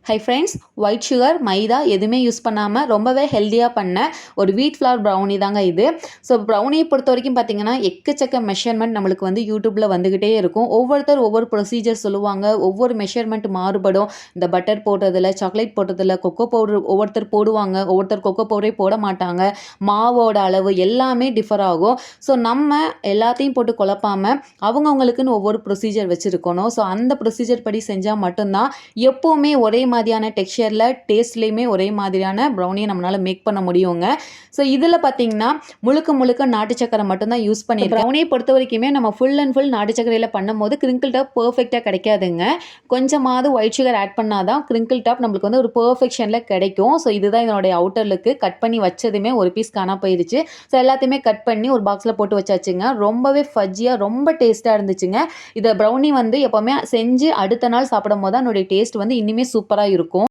Hi friends, white sugar மைதா எதுவுமே use பண்ணாமல் ரொம்பவே ஹெல்த்தியாக பண்ண ஒரு வீட் ஃப்ளவர் ப்ரௌனி தாங்க இது. ஸோ ப்ரௌனியை பொறுத்த வரைக்கும் பார்த்தீங்கன்னா எக்கச்சக்க மெஷர்மெண்ட் நம்மளுக்கு வந்து யூடியூப்பில் வந்துக்கிட்டே இருக்கும். ஒவ்வொருத்தர் ஒவ்வொரு ப்ரொசீஜர் சொல்லுவாங்க, ஒவ்வொரு மெஷர்மெண்ட் மாறுபடும். இந்த பட்டர் போட்டதில், சாக்லேட் போட்டதில், கொக்கோ பவுடர் ஒவ்வொருத்தர் போடுவாங்க, ஒவ்வொருத்தர் கொக்கோ பவுடரே போட மாட்டாங்க. மாவோட அளவு எல்லாமே டிஃபர் ஆகும். ஸோ நம்ம எல்லாத்தையும் போட்டு குழப்பாமல் அவங்கவுங்களுக்குன்னு ஒவ்வொரு ப்ரொசீஜர் வச்சுருக்கணும். ஸோ அந்த ப்ரொசீஜர் படி செஞ்சால் மட்டும்தான் எப்போவுமே ஒரே மாதிரியான டெக்ஸ்சரில் டேஸ்ட்லேயுமே ஒரே மாதிரியான ப்ரௌனியை நம்மளால் மேக் பண்ண முடியுங்க. ஸோ இதில் பார்த்தீங்கன்னா முழுக்க நாட்டு சக்கரை மட்டும்தான் யூஸ் பண்ணியிருக்கேன். ப்ரௌனியை பொறுத்த வரைக்குமே நம்ம ஃபுல் அண்ட் ஃபுல் நாட்டு சக்கரையில் பண்ணும்போது கிரிங்கிள் டாப் பர்ஃபெக்டாக கிடைக்காதுங்க. கொஞ்சமாவது ஒயிட் சுகர் ஆட் பண்ணால் தான் கிரிங்கிள் டாப் நம்மளுக்கு வந்து ஒரு பர்ஃபெக்ஷனில் கிடைக்கும். ஸோ இதுதான் இதனுடைய அவுட்டர் லுக்கு. கட் பண்ணி வச்சதுமே ஒரு பீஸ் காணா போயிடுச்சு. ஸோ எல்லாத்தையுமே கட் பண்ணி ஒரு பாக்ஸில் போட்டு வச்சாச்சுங்க. ரொம்பவே ஃபஜ்ஜியாக ரொம்ப டேஸ்ட்டாக இருந்துச்சுங்க. இதை ப்ரௌனி வந்து எப்போவுமே செஞ்சு அடுத்த நாள் சாப்பிடும் போது அதனுடைய டேஸ்ட் வந்து இன்னுமே சூப்பராக இருக்கும்.